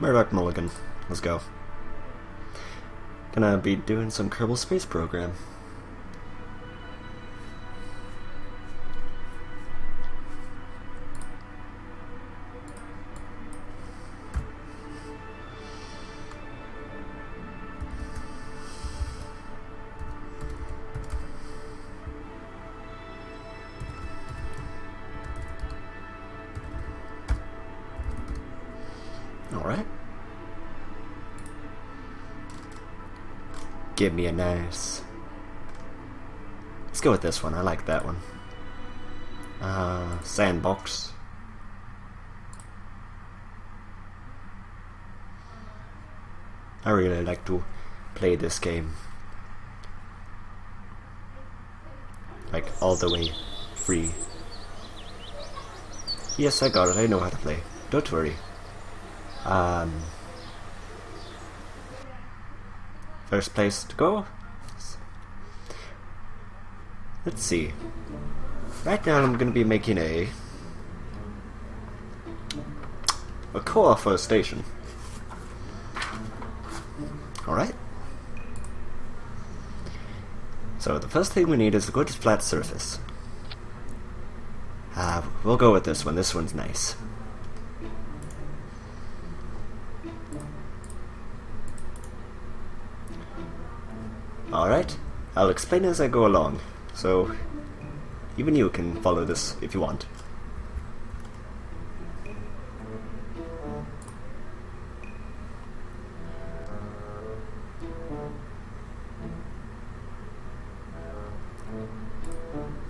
Murdoch Mulligan. Let's go. Gonna be doing some Kerbal Space Program. Alright. Give me a nice... Let's go with this one. I like that one. Sandbox. I really like to play this game. Like, all the way free. Yes, I got it. I know how to play. Don't worry. First place to go. Let's see. Right now I'm going to be making a core for a station. Alright. So the first thing we need is a good flat surface. We'll go with this one. This one's nice. Alright, I'll explain as I go along, so even you can follow this if you want.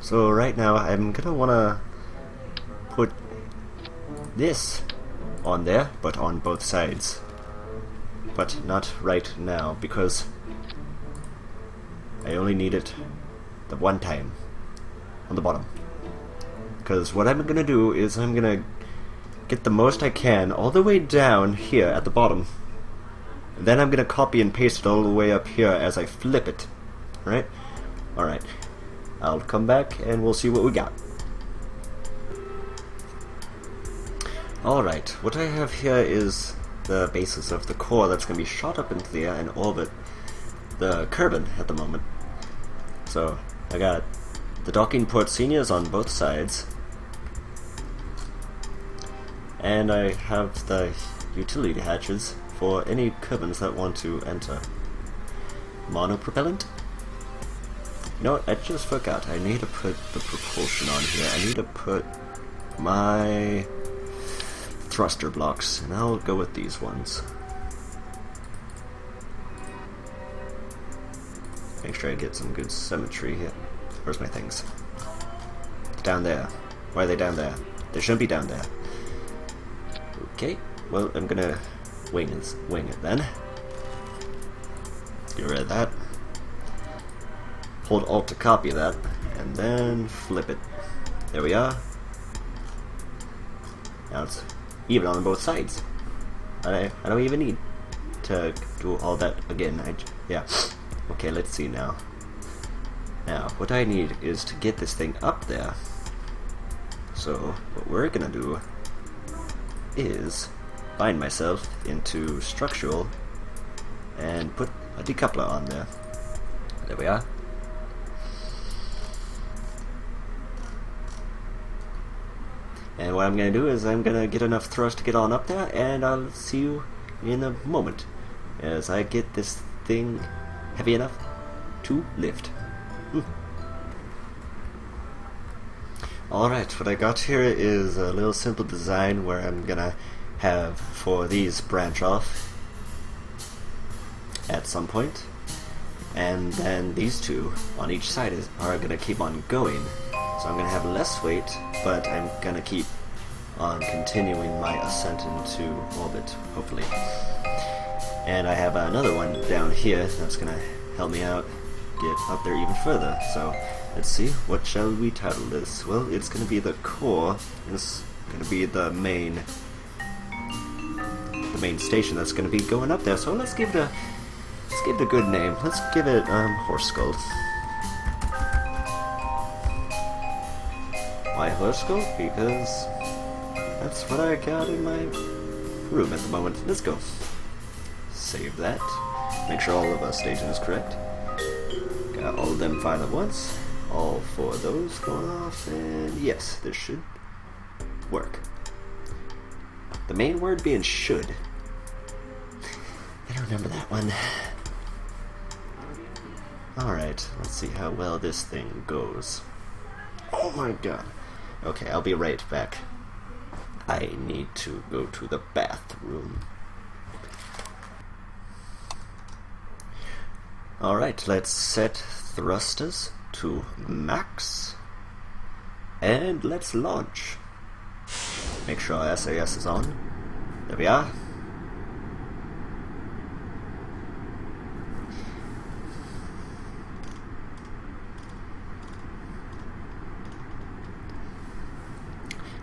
So right now I'm gonna wanna put this on there, but on both sides. But not right now, because I only need it the one time on the bottom. Because what I'm gonna do is I'm gonna get the most I can all the way down here at the bottom. And then I'm gonna copy and paste it all the way up here as I flip it. Right? Alright. I'll come back and we'll see what we got. Alright, what I have here is the basis of the core that's gonna be shot up into the air and orbit the Kerbal at the moment. So I got the docking port seniors on both sides, and I have the utility hatches for any Kerbals that want to enter. Monopropellant? You know what, I just forgot. I need to put the propulsion on here. I need to put my thruster blocks, and I'll go with these ones. Make sure I get some good symmetry here. Where's my things? Down there. Why are they down there? They shouldn't be down there. Okay, well, I'm gonna wing it then. Get rid of that. Hold Alt to copy that, and then flip it. There we are. Now it's even on both sides. I don't even need to do all that again. Yeah. Okay, let's see now. Now, what I need is to get this thing up there. So, what we're gonna do is bind myself into structural and put a decoupler on there. There we are. And what I'm gonna do is I'm gonna get enough thrust to get on up there, and I'll see you in a moment as I get this thing heavy enough to lift. Alright, what I got here is a little simple design where I'm gonna have for these branch off at some point, and then these two on each side are gonna keep on going. So I'm gonna have less weight, but I'm gonna keep on continuing my ascent into orbit, hopefully. And I have another one down here that's gonna help me out get up there even further. So let's see, what shall we title this? Well, it's gonna be the core. It's gonna be the main station that's gonna be going up there. So let's give it a good name. Let's give it Horse Skull. Why Horse Skull? Because that's what I got in my room at the moment. Let's go. Save that. Make sure all of our staging is correct. Got all of them fired at once. All 4 of those going off, and yes, this should work. The main word being should. I don't remember that one. Alright, let's see how well this thing goes. Oh my god. Okay, I'll be right back. I need to go to the bathroom. Alright, let's set thrusters to max. And let's launch. Make sure our SAS is on. There we are.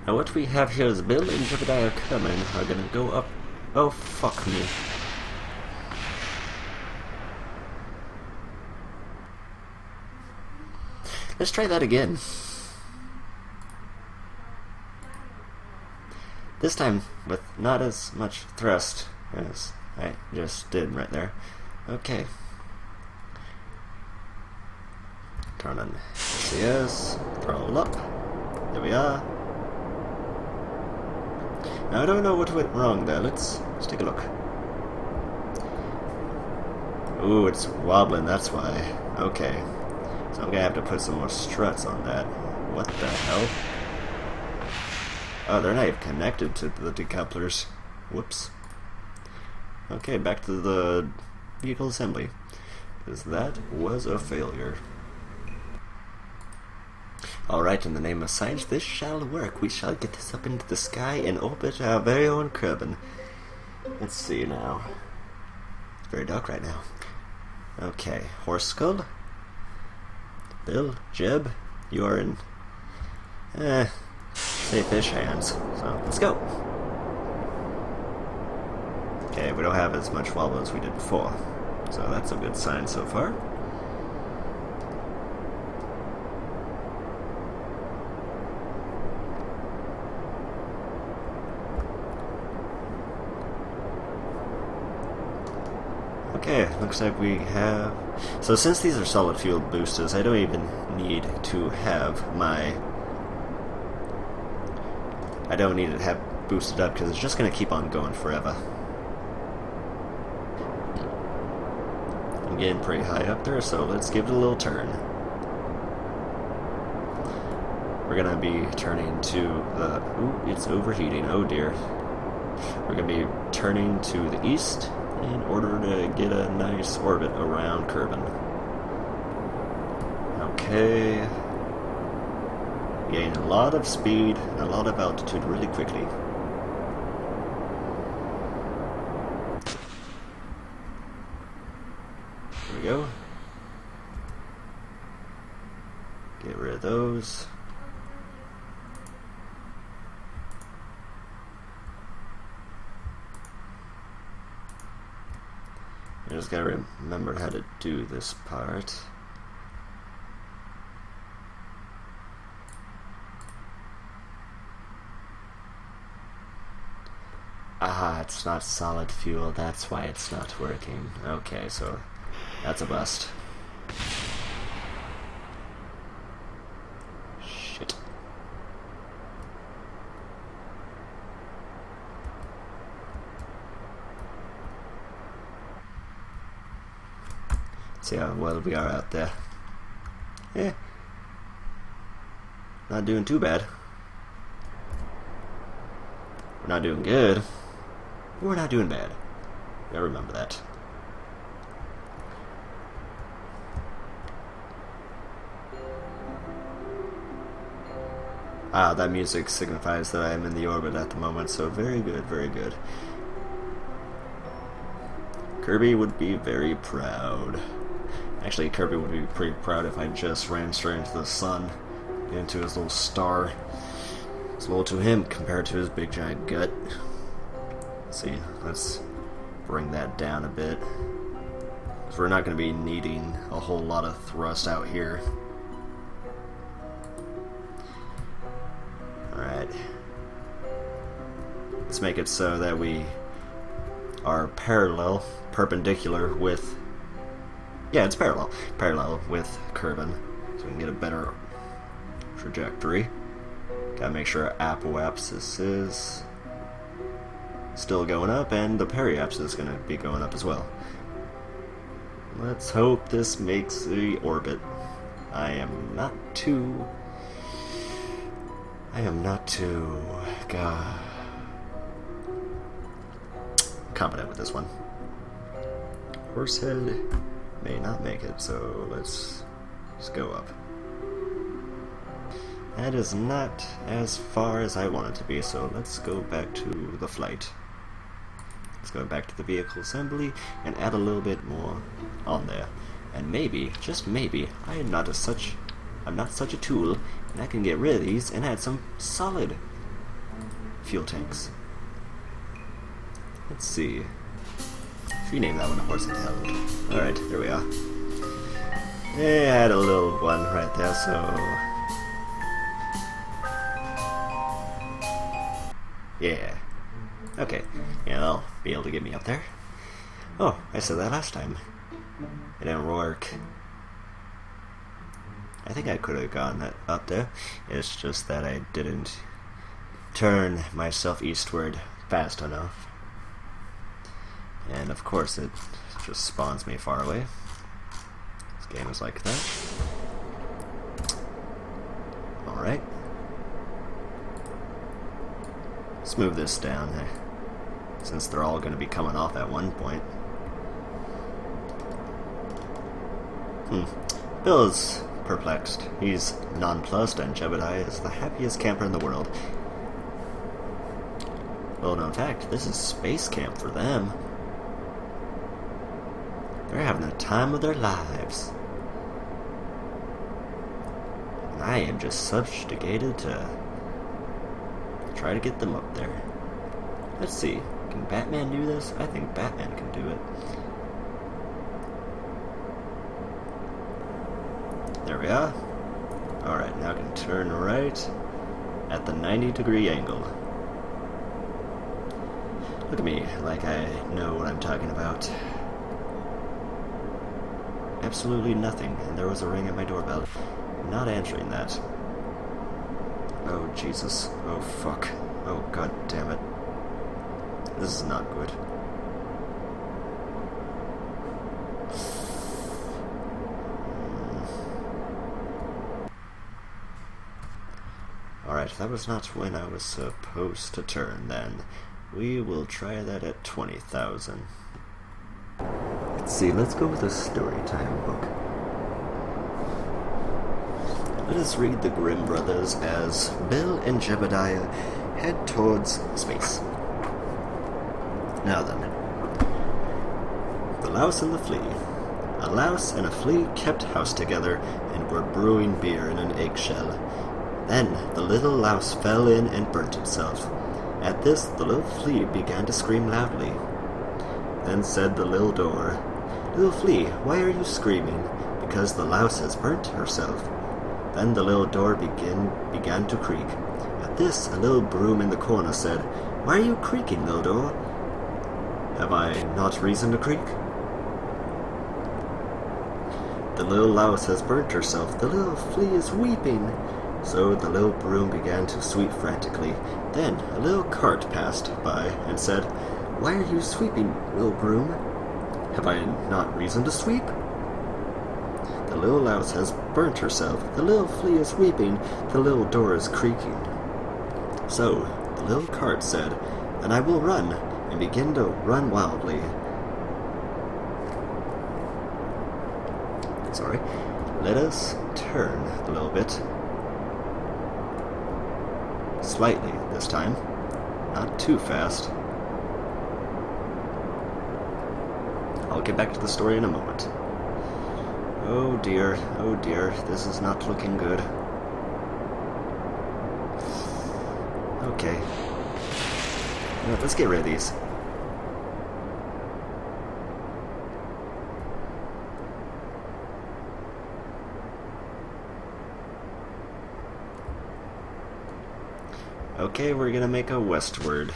Now what we have here is Bill and Jebediah coming are gonna go up. Oh, fuck me. Let's try that again. This time with not as much thrust as I just did right there. Okay. Turn on CS, throttle up. There we are. Now I don't know what went wrong there. Let's take a look. Ooh, it's wobbling, that's why. Okay. So I'm gonna have to put some more struts on that. What the hell? Oh, they're not even connected to the decouplers. Whoops. Okay, back to the vehicle assembly. Because that was a failure. Alright, in the name of science, this shall work. We shall get this up into the sky and orbit our very own Kerbal. Let's see now. It's very dark right now. Okay, Horse Skull. Bill, Jeb, you are in safe-ish hands. So let's go. Okay, we don't have as much wobble as we did before. So that's a good sign so far. Okay, looks like we have... So since these are solid fuel boosters, I don't even need to have my... I don't need to have boosted up because it's just going to keep on going forever. I'm getting pretty high up there, so let's give it a little turn. We're going to be turning to the... Ooh, it's overheating, oh dear. We're going to be turning to the east in order to get a nice orbit around Kerbal. Okay. Gain a lot of speed and a lot of altitude really quickly. There we go. Get rid of those. I just gotta remember how to do this part. Ah, it's not solid fuel, that's why it's not working. Okay, so that's a bust. Shit. See how well we are out there. Eh. Not doing too bad. We're not doing good. We're not doing bad. I remember that. Ah, that music signifies that I am in the orbit at the moment, so very good, very good. Kirby would be very proud. Actually, Kirby would be pretty proud if I just ran straight into the sun, into his little star. It's little to him compared to his big giant gut. Let's see, let's bring that down a bit. Because we're not going to be needing a whole lot of thrust out here. Alright. Let's make it so that we are perpendicular with... Yeah, it's parallel with Kerbal, so we can get a better trajectory. Gotta make sure our apoapsis is still going up, and the periapsis is gonna be going up as well. Let's hope this makes the orbit. I am not too confident with this one. Horsehead may not make it, so let's just go up. That is not as far as I want it to be, so let's go back to the flight. Let's go back to the vehicle assembly and add a little bit more on there. And maybe, just maybe, I'm not such a tool, and I can get rid of these and add some solid fuel tanks. Let's see. Rename that one a horse and tail. Alright, there we are. Yeah, I had a little one right there, so... Yeah. Okay. Yeah, they'll be able to get me up there. Oh, I said that last time. It didn't work. I think I could have gotten that up there. It's just that I didn't turn myself eastward fast enough. And of course it just spawns me far away. This game is like that. Alright. Let's move this down there, since they're all going to be coming off at one point. Bill is perplexed. He's nonplussed, and Jebediah is the happiest camper in the world. Well, no, in fact, this is space camp for them. They're having the time of their lives. And I am just subjugated to try to get them up there. Let's see. Can Batman do this? I think Batman can do it. There we are. Alright, now I can turn right at the 90-degree angle. Look at me, like I know what I'm talking about. Absolutely nothing, and there was a ring at my doorbell. Not answering that. Oh, Jesus. Oh, fuck. Oh, god damn it. This is not good. Alright, that was not when I was supposed to turn, then. We will try that at 20,000. Let's see, let's go with a story time book. Let us read the Grimm brothers as Bill and Jebediah head towards space. Now then. The Louse and the Flea. A louse and a flea kept house together and were brewing beer in an eggshell. Then the little louse fell in and burnt himself. At this the little flea began to scream loudly. Then said the little door, "Little flea, why are you screaming?" "Because the louse has burnt herself." Then the little door began to creak. At this, a little broom in the corner said, "Why are you creaking, little door?" "Have I not reason to creak?" "The little louse has burnt herself. The little flea is weeping." So the little broom began to sweep frantically. Then a little cart passed by and said, "Why are you sweeping, little broom?" "Have I not reason to sweep?" "The little louse has burnt herself. The little flea is weeping. The little door is creaking." So the little cart said, "Then I will run," and began to run wildly. Sorry. Let us turn a little bit. Slightly this time. Not too fast. I'll get back to the story in a moment. Oh dear, this is not looking good. Okay. Let's get rid of these. Okay, we're gonna make a westward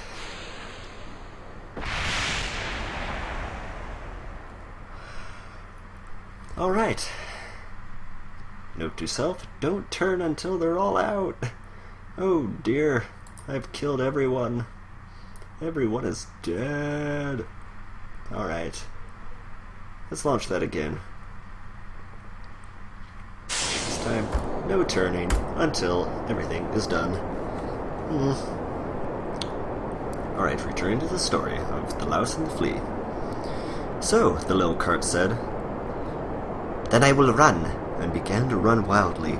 Alright. Note to self, don't turn until they're all out. Oh dear, I've killed everyone. Everyone is dead. Alright. Let's launch that again. This time, no turning until everything is done. Alright, returning to the story of the louse and the flea. So, the little cart said, "Then I will run," and began to run wildly.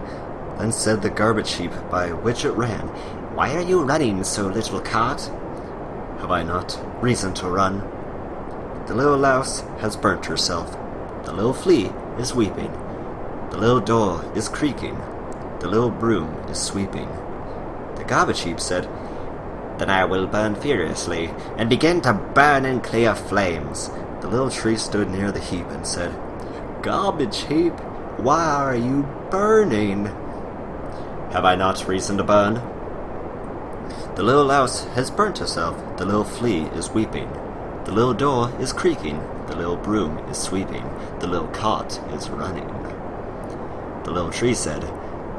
Then said the garbage heap by which it ran, "Why are you running, so little cart?" "Have I not reason to run? The little louse has burnt herself. The little flea is weeping. The little door is creaking. The little broom is sweeping." The garbage heap said, "Then I will burn furiously, and begin to burn in clear flames." The little tree stood near the heap and said, "Garbage heap, why are you burning?" "Have I not reason to burn? The little louse has burnt herself. The little flea is weeping. The little door is creaking. The little broom is sweeping. The little cart is running." The little tree said,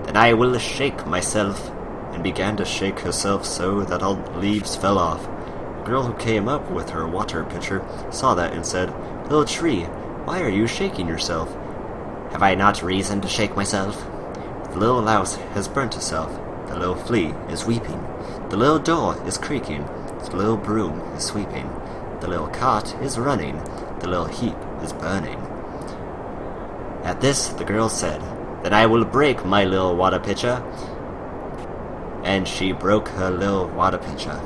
"Then I will shake myself," and began to shake herself so that all the leaves fell off. The girl who came up with her water pitcher saw that and said, "Little tree, why are you shaking yourself?" "Have I not reason to shake myself? The little louse has burnt herself. The little flea is weeping. The little door is creaking. The little broom is sweeping. The little cart is running. The little heap is burning." At this the girl said, "Then I will break my little water pitcher." And she broke her little water pitcher.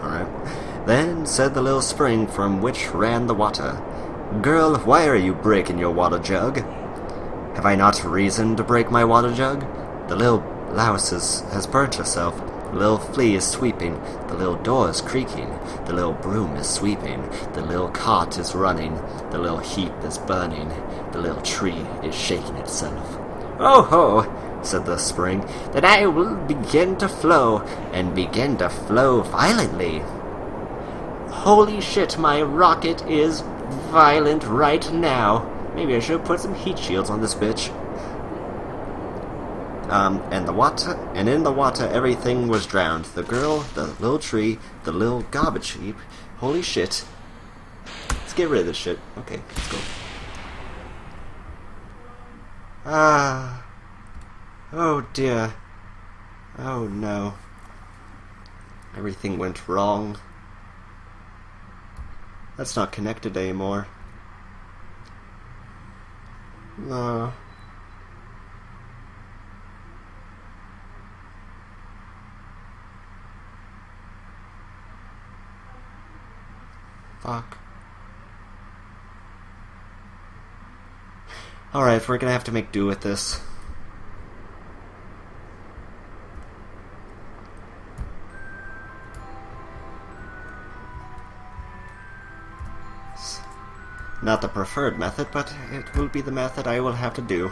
Alright. Then said the little spring from which ran the water, "Girl, why are you breaking your water jug?" "Have I not reason to break my water jug? The little louse has burnt herself. The little flea is sweeping. The little door is creaking. The little broom is sweeping. The little cart is running. The little heap is burning. The little tree is shaking itself." "Oh ho!" said the spring, "then I will begin to flow, and begin to flow violently." Holy shit, my rocket is violent right now. Maybe I should put some heat shields on this bitch. And in the water everything was drowned. The girl, the little tree, the little garbage heap. Holy shit. Let's get rid of this shit. Okay, let's go. Oh dear. Oh no. Everything went wrong. That's not connected anymore. No. Fuck. Alright, we're gonna have to make do with this. Not the preferred method, but it will be the method I will have to do.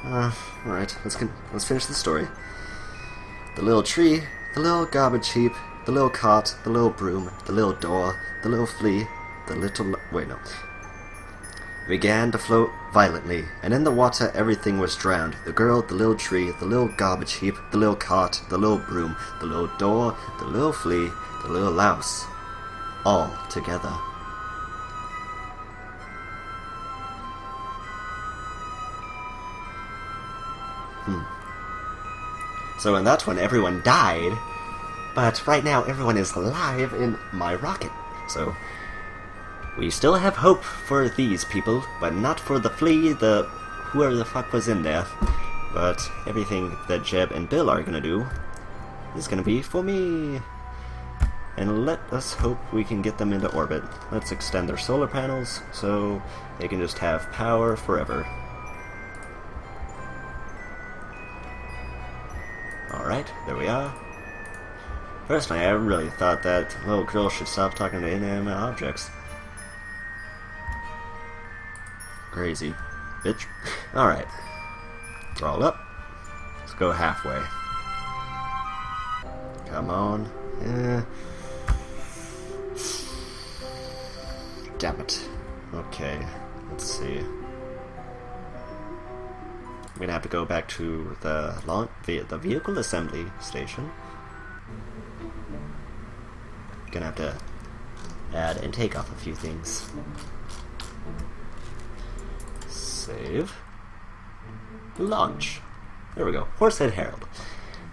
Alright, let's finish the story. The little tree, the little garbage heap, the little cart, the little broom, the little door, the little flea, the little... wait, no. Began to float violently, and in the water everything was drowned. The girl, the little tree, the little garbage heap, the little cart, the little broom, the little door, the little flea, the little louse. All together. So in that one, everyone died, but right now everyone is alive in my rocket. So we still have hope for these people, but not for the flea, the whoever the fuck was in there. But everything that Jeb and Bill are gonna do is gonna be for me. And let us hope we can get them into orbit. Let's extend their solar panels so they can just have power forever. Alright, there we are. Personally, I really thought that little girl should stop talking to inanimate objects. Crazy. Bitch. Alright. Roll up. Let's go halfway. Come on. Damn it. Okay. Let's see. I'm gonna have to go back to the vehicle assembly station. Gonna have to add and take off a few things. Save. Launch. There we go. Horsehead Herald.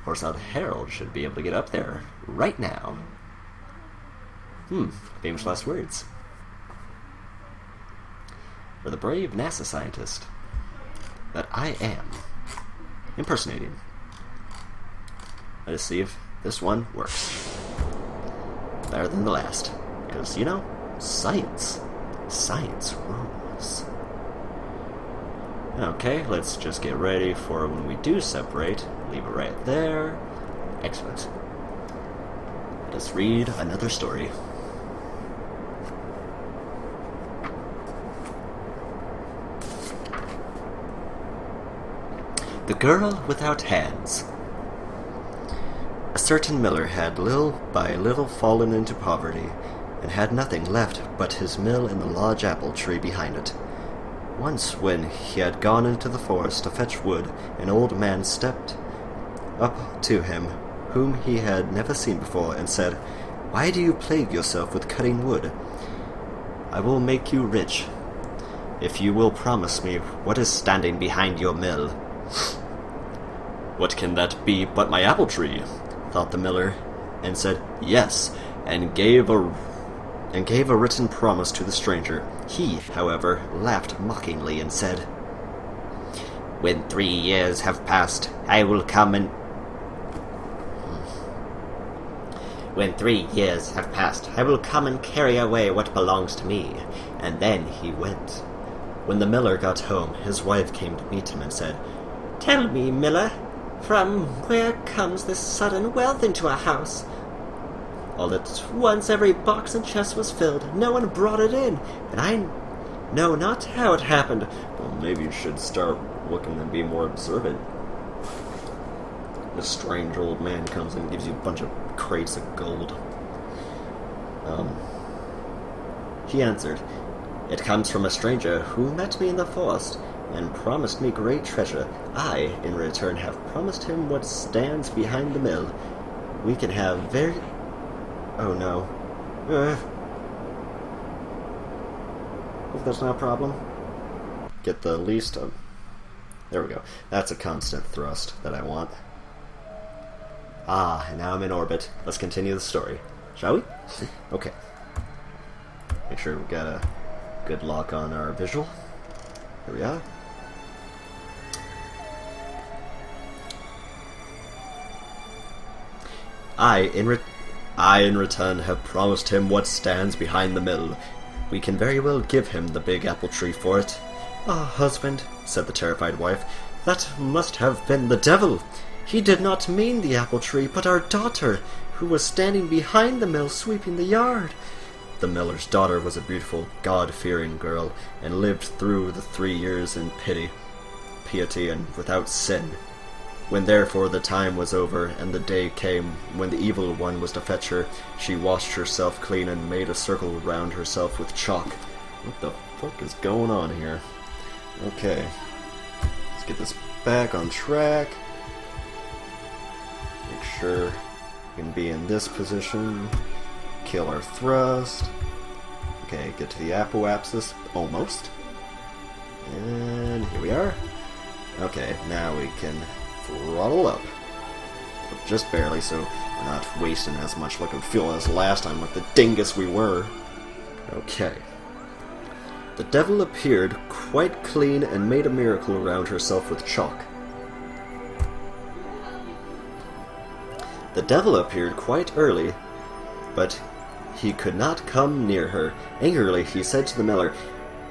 Horsehead Herald should be able to get up there right now. Famous last words. For the brave NASA scientist that I am impersonating. Let us see if this one works. Better than the last. Because, you know, science. Science rules. Okay, let's just get ready for when we do separate. Leave it right there. Excellent. Let us read another story. The Girl Without Hands. A certain miller had little by little fallen into poverty, and had nothing left but his mill and the large apple tree behind it. Once, when he had gone into the forest to fetch wood, an old man stepped up to him, whom he had never seen before, and said, "Why do you plague yourself with cutting wood? I will make you rich, if you will promise me what is standing behind your mill." "What can that be but my apple tree?" thought the miller, and said, "Yes," and gave a written promise to the stranger. He, however, laughed mockingly and said, "When 3 years have passed, I will come and carry away what belongs to me." And then he went. When the miller got home, his wife came to meet him and said, "Tell me, miller, from where comes this sudden wealth into our house? All at once every box and chest was filled. No one brought it in, and I know not how it happened." Well, maybe you should start looking and be more observant. A strange old man comes and gives you a bunch of crates of gold. He answered, "It comes from a stranger who met me in the forest, and promised me great treasure. I, in return, have promised him what stands behind the mill. We can have very... Oh no. Hope that's not a problem. Get the least of... There we go. That's a constant thrust that I want. Ah, and now I'm in orbit. Let's continue the story. Shall we? Okay. Make sure we got a good lock on our visual. Here we are. I, in return, have promised him what stands behind the mill. We can very well give him the big apple tree for it." "Ah, husband," said the terrified wife, "that must have been the devil. He did not mean the apple tree, but our daughter, who was standing behind the mill sweeping the yard." The miller's daughter was a beautiful, God-fearing girl, and lived through the 3 years in piety, and without sin. When therefore the time was over, and the day came when the evil one was to fetch her, she washed herself clean and made a circle round herself with chalk. What the fuck is going on here? Okay. Let's get this back on track. Make sure we can be in this position. Kill our thrust. Okay, get to the apoapsis. Almost. And here we are. Okay, now we can throttle up. But just barely, so we're not wasting as much liquid fuel as last time, like the dingus we were. Okay. The devil appeared quite clean and made a miracle around herself with chalk. The devil appeared quite early, but he could not come near her. Angrily he said to the miller,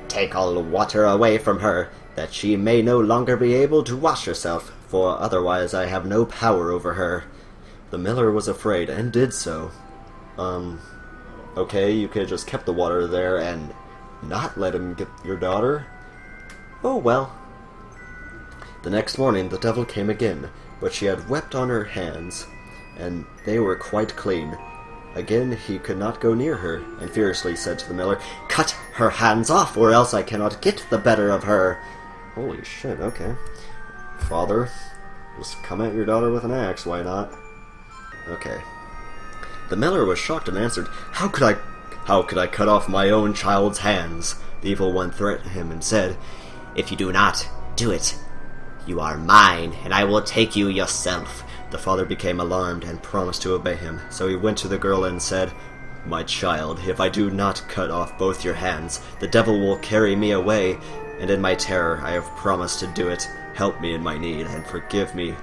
"Take all the water away from her, that she may no longer be able to wash herself, for otherwise I have no power over her." The miller was afraid, and did so. Okay, you could have just kept the water there and not let him get your daughter? Oh well. The next morning the devil came again, but she had wept on her hands, and they were quite clean. Again he could not go near her, and fiercely said to the miller, "Cut her hands off, or else I cannot get the better of her." Holy shit, okay. Father, just come at your daughter with an axe, why not? Okay. The miller was shocked and answered, How could I cut off my own child's hands?" The evil one threatened him and said, "If you do not do it, you are mine, and I will take you yourself." The father became alarmed and promised to obey him, so he went to the girl and said, "My child, if I do not cut off both your hands, the devil will carry me away, and in my terror I have promised to do it. Help me in my need, and forgive me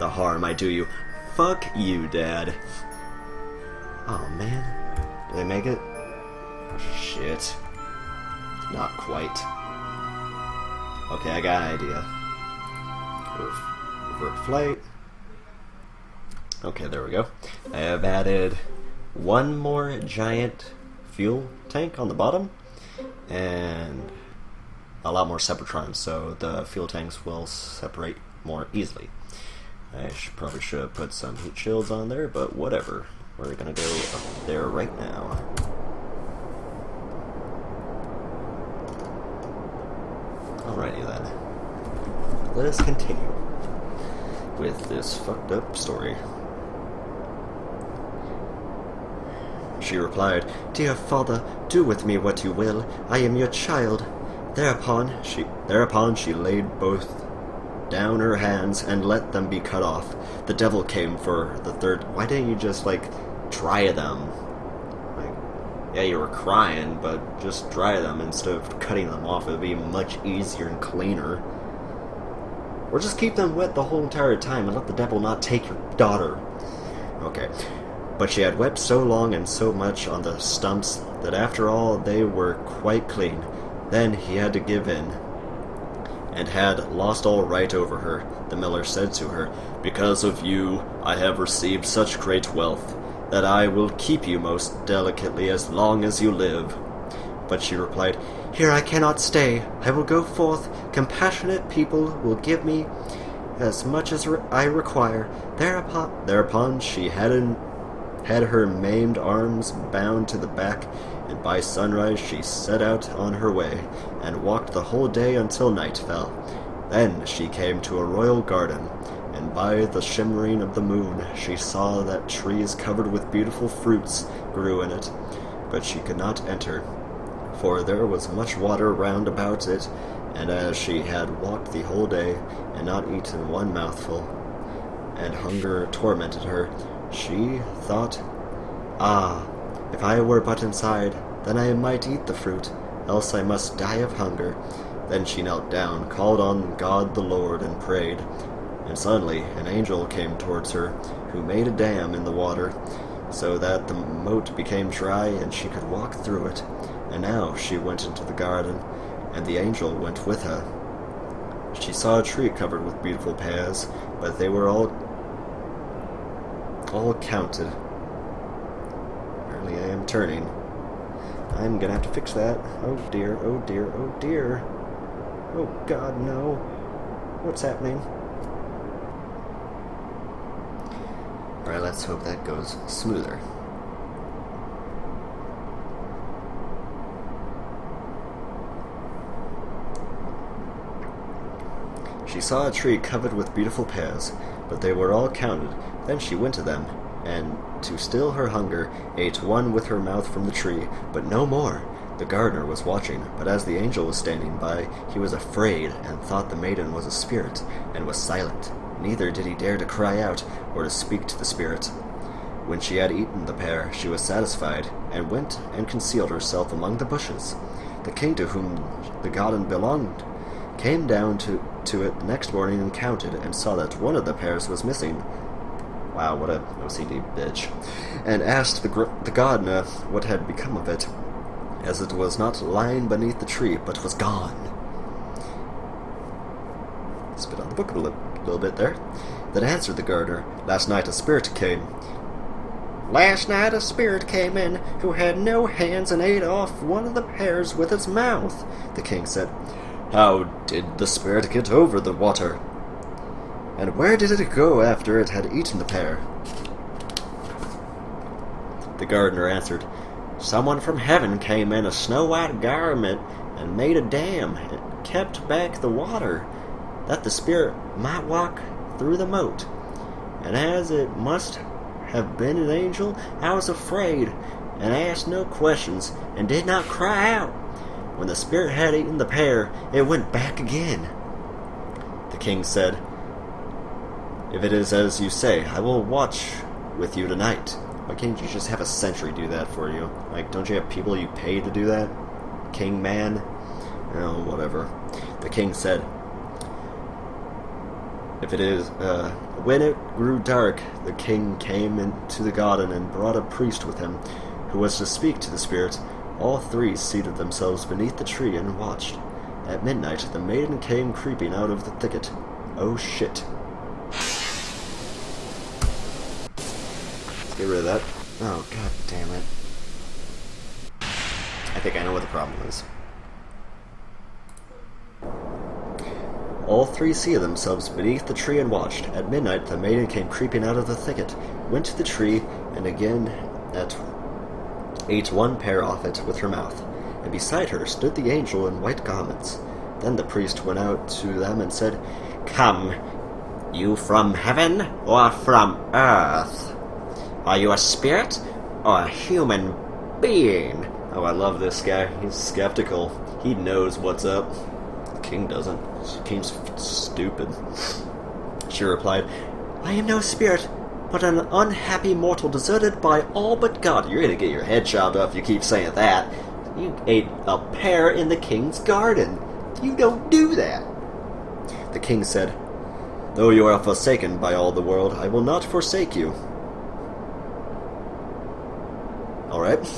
the harm I do you." Fuck you, Dad. Oh, man. Did they make it? Shit. Not quite. Okay, I got an idea. Revert flight. Okay, there we go. I have added one more giant fuel tank on the bottom, and a lot more separatrons, so the fuel tanks will separate more easily. I probably should have put some heat shields on there, but whatever. We're gonna go up there right now. Alrighty then. Let us continue with this fucked up story. She replied, "Dear father, do with me what you will. I am your child." Thereupon she laid both down her hands and let them be cut off. The devil came for the third. Why didn't you just, dry them? Yeah, you were crying, but just dry them instead of cutting them off. It would be much easier and cleaner. Or just keep them wet the whole entire time and let the devil not take your daughter. Okay. But she had wept so long and so much on the stumps that after all they were quite clean. Then he had to give in, and had lost all right over her. The miller said to her, "Because of you I have received such great wealth, that I will keep you most delicately as long as you live." But she replied, "Here I cannot stay. I will go forth. Compassionate people will give me as much as I require." Thereupon she had her maimed arms bound to the back, and by sunrise she set out on her way, and walked the whole day until night fell. Then she came to a royal garden, and by the shimmering of the moon she saw that trees covered with beautiful fruits grew in it. But she could not enter, for there was much water round about it, and as she had walked the whole day, and not eaten one mouthful, and hunger tormented her, she thought, "Ah, if I were but inside, then I might eat the fruit, else I must die of hunger." Then she knelt down, called on God the Lord, and prayed. And suddenly an angel came towards her, who made a dam in the water, so that the moat became dry, and she could walk through it. And now she went into the garden, and the angel went with her. She saw a tree covered with beautiful pears, but they were all counted. Apparently I am turning. I'm gonna have to fix that. Oh dear, oh dear, oh dear. Oh God, no. What's happening? Alright, let's hope that goes smoother. She saw a tree covered with beautiful pears, but they were all counted. Then she went to them, and to still her hunger, ate one with her mouth from the tree, but no more. The gardener was watching, but as the angel was standing by, he was afraid, and thought the maiden was a spirit, and was silent. Neither did he dare to cry out, or to speak to the spirit. When she had eaten the pear, she was satisfied, and went and concealed herself among the bushes. The king to whom the garden belonged came down to it the next morning and counted, and saw that one of the pears was missing. Wow, what a OCD bitch. And asked the gardener what had become of it, as it was not lying beneath the tree, but was gone. Spit on the book a little bit there. Then answered the gardener, "Last night a spirit came." "Last night a spirit came in, who had no hands, and ate off one of the pears with its mouth." The king said, "How did the spirit get over the water? And where did it go after it had eaten the pear?" The gardener answered, "Someone from heaven came in a snow-white garment and made a dam and kept back the water, that the spirit might walk through the moat. And as it must have been an angel, I was afraid, and asked no questions, and did not cry out. When the spirit had eaten the pear, it went back again." The king said, "If it is as you say, I will watch with you tonight." Why can't you just have a sentry do that for you? Like, don't you have people you pay to do that? King man? Oh, whatever. The king said, "If it is, when it grew dark, the king came into the garden and brought a priest with him, who was to speak to the spirit. All three seated themselves beneath the tree and watched. At midnight, the maiden came creeping out of the thicket. Oh shit. Let's get rid of that. Oh, god damn it. I think I know what the problem is. All three seated themselves beneath the tree and watched. At midnight, the maiden came creeping out of the thicket, went to the tree, and again ate one pear off it with her mouth. And beside her stood the angel in white garments. Then the priest went out to them and said, "Come, you from heaven or from earth? Are you a spirit or a human being?" Oh, I love this guy. He's skeptical. He knows what's up. The king doesn't. The king's stupid. She replied, "I am no spirit, but an unhappy mortal deserted by all but God." You're gonna get your head chopped off if you keep saying that. You ate a pear in the king's garden. You don't do that. The king said, "Though you are forsaken by all the world, I will not forsake you." Alright.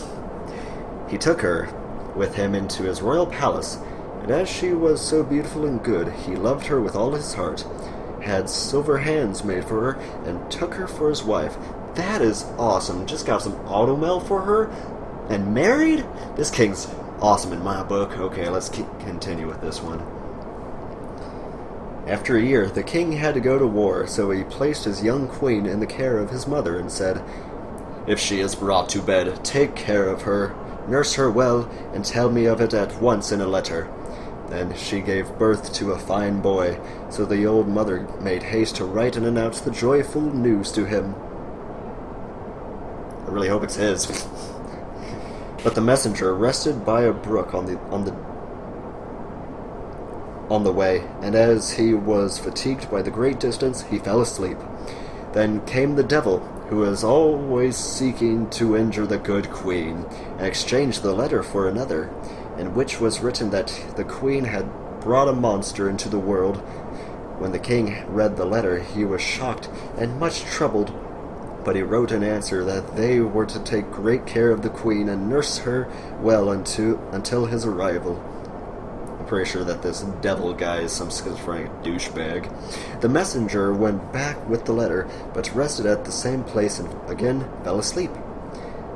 He took her with him into his royal palace, and as she was so beautiful and good, he loved her with all his heart, had silver hands made for her, and took her for his wife. That is awesome. Just got some automail for her, and married? This king's awesome in my book. Okay, let's continue with this one. After a year, the king had to go to war, so he placed his young queen in the care of his mother and said, "If she is brought to bed, take care of her, nurse her well, and tell me of it at once in a letter." Then she gave birth to a fine boy, so the old mother made haste to write and announce the joyful news to him. I really hope it's his. But the messenger rested by a brook on the way, and as he was fatigued by the great distance, he fell asleep. Then came the devil, who was always seeking to injure the good queen, and exchanged the letter for another, in which was written that the queen had brought a monster into the world. When the king read the letter, he was shocked and much troubled, but he wrote in answer that they were to take great care of the queen and nurse her well until his arrival. I'm pretty sure that this devil guy is some schizophrenic douchebag. The messenger went back with the letter, but rested at the same place and again fell asleep.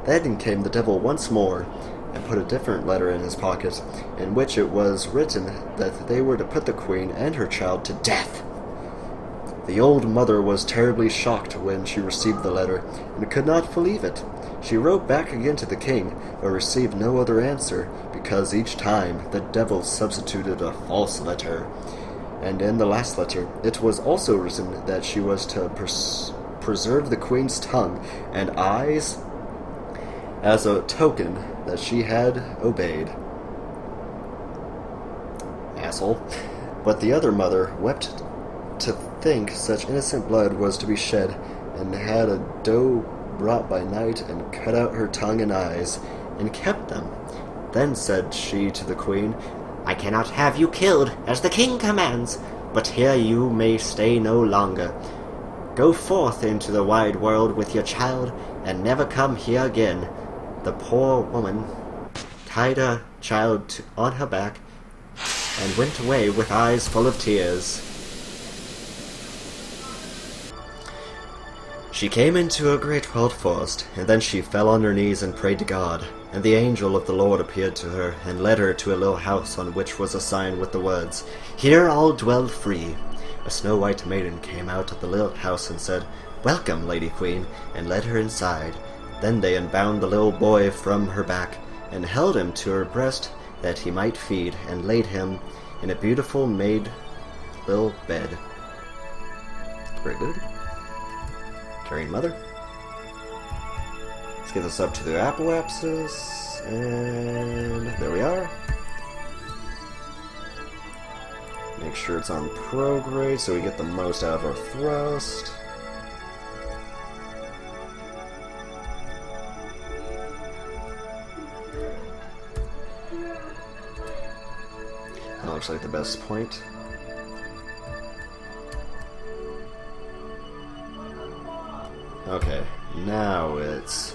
Then came the devil once more, and put a different letter in his pocket, in which it was written that they were to put the queen and her child to death. The old mother was terribly shocked when she received the letter, and could not believe it. She wrote back again to the king, but received no other answer, because each time the devil substituted a false letter. And in the last letter, it was also written that she was to preserve the queen's tongue and eyes as a token that she had obeyed. Asshole. But the other mother wept to think such innocent blood was to be shed, and had a doe brought by night, and cut out her tongue and eyes, and kept them. Then said she to the queen, "I cannot have you killed, as the king commands, but here you may stay no longer. Go forth into the wide world with your child, and never come here again." The poor woman tied her child on her back, and went away with eyes full of tears. She came into a great wild forest, and then she fell on her knees and prayed to God. And the angel of the Lord appeared to her, and led her to a little house on which was a sign with the words, "Here all dwell free." A snow-white maiden came out of the little house and said, "Welcome, Lady Queen," and led her inside. Then they unbound the little boy from her back, and held him to her breast that he might feed, and laid him in a beautiful made little bed. Very good. Carrying mother. Let's get this up to the apoapsis, and there we are. Make sure it's on prograde so we get the most out of our thrust. That looks like the best point. Okay, now it's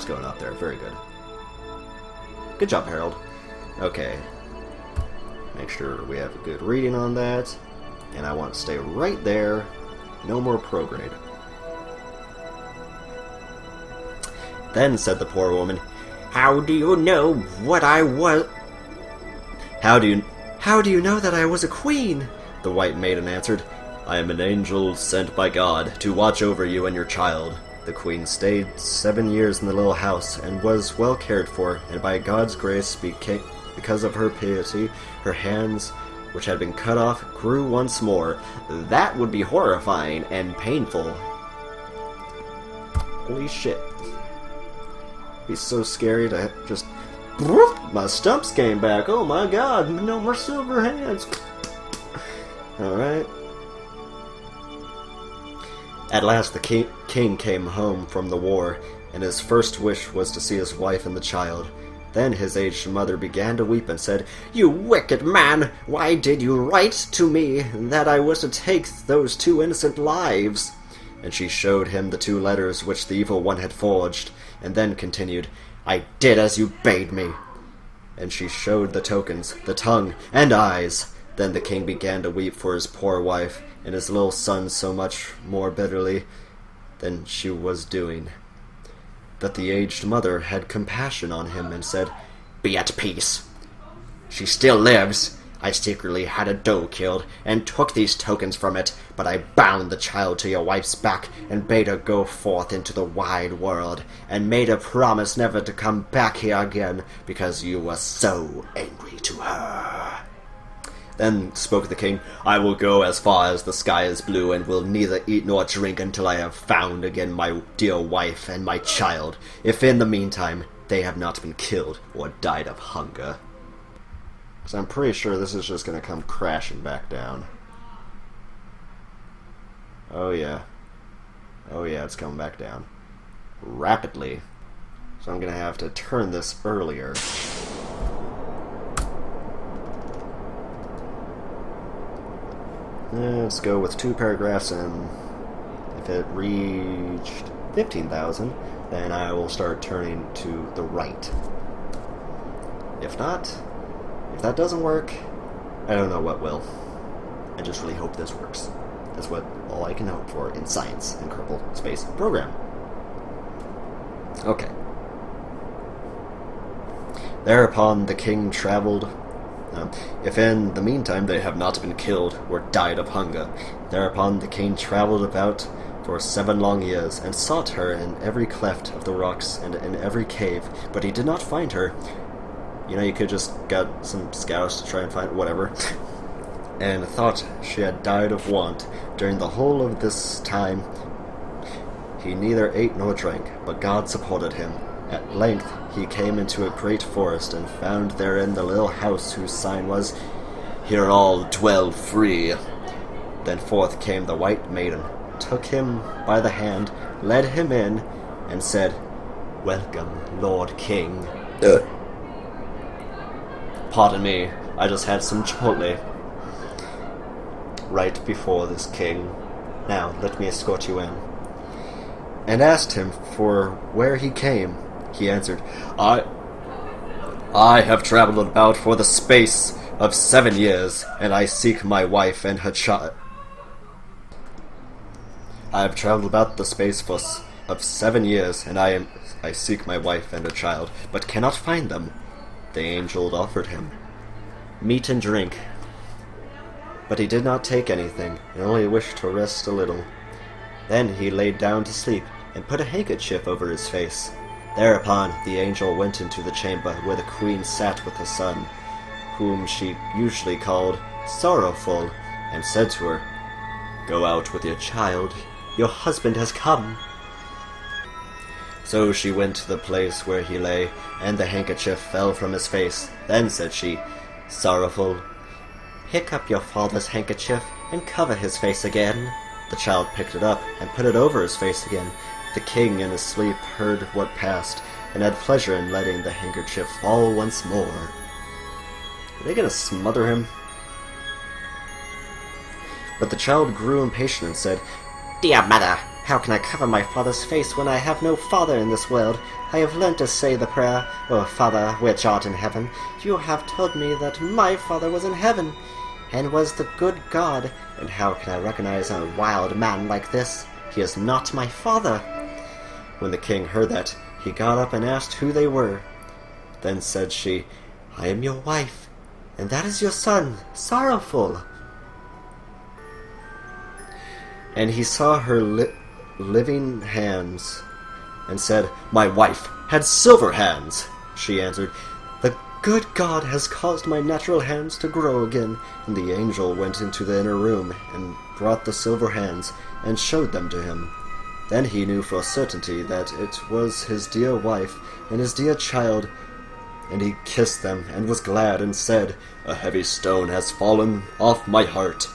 going up there. Very good. Good job, Harold. Okay. Make sure we have a good reading on that. And I want to stay right there. No more prograde. Then said the poor woman, "How do you know what I was?" How do you know that I was a queen?" The white maiden answered. "I am an angel sent by God to watch over you and your child." The queen stayed 7 years in the little house and was well cared for, and by God's grace, because of her piety, her hands, which had been cut off, grew once more. That would be horrifying and painful. Holy shit. It'd be so scary to just... My stumps came back. Oh my god, no more silver hands. Alright. At last the king came home from the war, and his first wish was to see his wife and the child. Then his aged mother began to weep and said, "You wicked man! Why did you write to me that I was to take those 2 innocent lives?" And she showed him the 2 letters which the evil one had forged, and then continued, "I did as you bade me." And she showed the tokens, the tongue, and eyes. Then the king began to weep for his poor wife, and his little son so much more bitterly than she was doing. But the aged mother had compassion on him, and said, "Be at peace. She still lives. I secretly had a doe killed, and took these tokens from it, but I bound the child to your wife's back, and bade her go forth into the wide world, and made her promise never to come back here again, because you were so angry to her." Then spoke the king, "I will go as far as the sky is blue, and will neither eat nor drink until I have found again my dear wife and my child, if in the meantime they have not been killed or died of hunger." So I'm pretty sure this is just going to come crashing back down. Oh yeah. Oh yeah, it's coming back down. Rapidly. So I'm going to have to turn this earlier. Let's go with 2 paragraphs, and if it reached 15,000, then I will start turning to the right. If not, if that doesn't work, I don't know what will. I just really hope this works. That's all I can hope for in science and Kerbal Space Program. Okay. Thereupon the king traveled... if in the meantime they have not been killed or died of hunger. Thereupon the king traveled about for 7 long years, and sought her in every cleft of the rocks and in every cave, but he did not find her. You know, you could just got some scouts to try and find whatever. And thought she had died of want. During the whole of this time he neither ate nor drank, but God supported him. At length he came into a great forest, and found therein the little house whose sign was, "Here all dwell free." Then forth came the white maiden, took him by the hand, led him in, and said, "Welcome, Lord King." Pardon me, I just had some Chipotle right before this king. Now, let me escort you in. And asked him for where he came. He answered, I have traveled about for the space of 7 years, and I seek my wife and her child. I have traveled about the space of 7 years, and I seek my wife and her child, but cannot find them. The angel offered him meat and drink, but he did not take anything, and only wished to rest a little. Then he laid down to sleep, and put a handkerchief over his face. Thereupon the angel went into the chamber where the queen sat with her son, whom she usually called Sorrowful, and said to her, "Go out with your child, your husband has come." So she went to the place where he lay, and the handkerchief fell from his face. Then said she, "Sorrowful, pick up your father's handkerchief and cover his face again." The child picked it up and put it over his face again. The king in his sleep heard what passed, and had pleasure in letting the handkerchief fall once more. Are they gonna smother him? But the child grew impatient and said, "Dear mother, how can I cover my father's face when I have no father in this world? I have learnt to say the prayer, 'O Father, which art in heaven.' You have told me that my father was in heaven, and was the good God, and how can I recognize a wild man like this? He is not my father." When the king heard that, he got up and asked who they were. Then said she, "I am your wife, and that is your son, Sorrowful." And he saw her living hands, and said, "My wife had silver hands." She answered, "The good God has caused my natural hands to grow again." And the angel went into the inner room, and brought the silver hands, and showed them to him. Then he knew for certainty that it was his dear wife and his dear child, and he kissed them, and was glad, and said, "A heavy stone has fallen off my heart."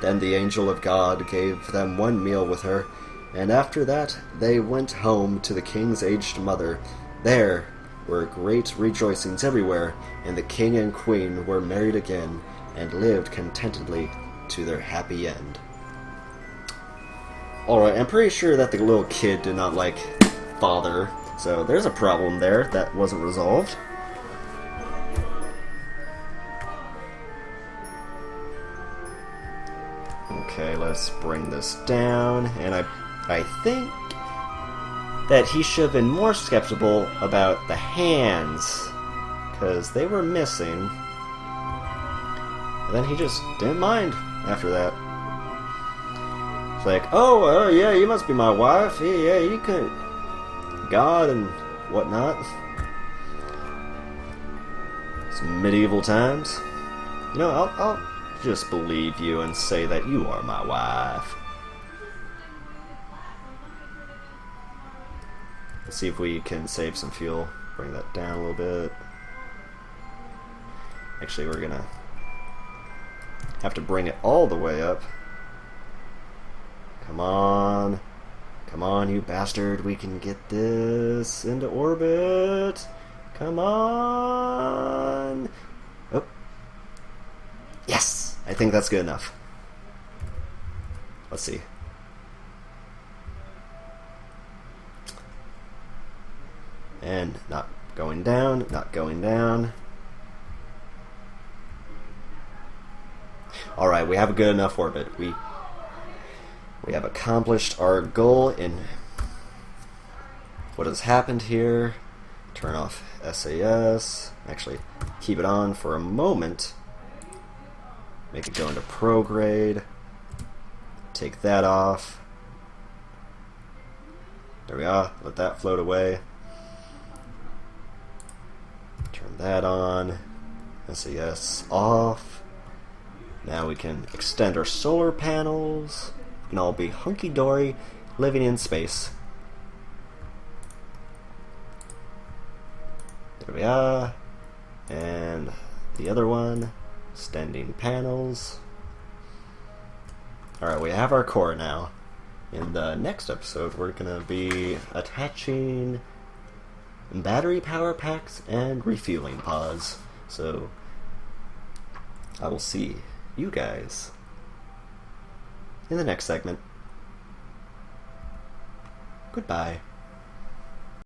Then the angel of God gave them one meal with her, and after that they went home to the king's aged mother. There were great rejoicings everywhere, and the king and queen were married again, and lived contentedly to their happy end. Alright, I'm pretty sure that the little kid did not like father, so there's a problem there that wasn't resolved. Okay, let's bring this down, and I think that he should have been more skeptical about the hands, because they were missing. And then he just didn't mind after that. It's like, "Oh, yeah, you must be my wife. Yeah, you could, God and whatnot." Some medieval times. You know, I'll just believe you and say that you are my wife. Let's see if we can save some fuel. Bring that down a little bit. Actually, we're gonna have to bring it all the way up. Come on. Come on, you bastard. We can get this into orbit. Come on. Oh. Yes! I think that's good enough. Let's see. And not going down, not going down. Alright, we have a good enough orbit. We have accomplished our goal in what has happened here. Turn off SAS. Actually, keep it on for a moment. Make it go into prograde. Take that off. There we are. Let that float away. Turn that on. SAS off. Now we can extend our solar panels. We can all be hunky-dory, living in space. There we are. And the other one. Extending panels. Alright, we have our core now. In the next episode, we're going to be attaching battery power packs and refueling pods. So, I will see you guys in the next segment. Goodbye.